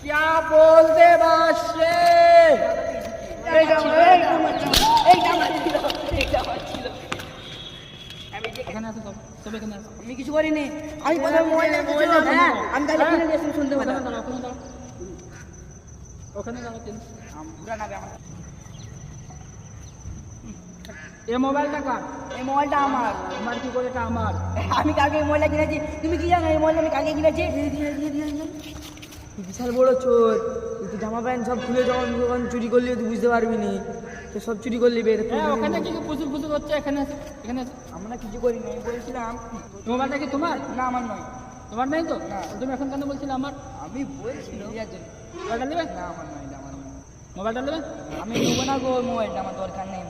क्या बोलते बादशाह আমি কিছু করিনি আমি কথা মোবাইল আমি তাহলে কিনে নিয়ে এসে শুনতে পারি ওখানে এই মোবাইলটা কার? এই মোবাইলটা আমার আমার কি করে এটা আমার? আমি কালকে এই মোবাইলটা কিনেছি তুমি কি জানো এই মোবাইলটা আমি কালকে কিনেছি বিশাল বড় চোর তুই জামা প্যান্ট সব খুলে যখন চুরি করলি তুই বুঝতে পারবি নি তো সব চুরি করলি বের ওখানে কি পুজুর পুজুর হচ্ছে? এখানে এখানে আমরা কিছু করিনি আমি বলছিলাম মোবাইলটা কি তোমার? না আমার নয় তোমার নাই তো? তুমি এখন কেন বলছিলে আমার? আমি বলছি মোবাইলটা নেবে? না আমার নয় মোবাইলটা নেবে? আমি নেবো না গো মোবাইলটা আমার দরকার নেই।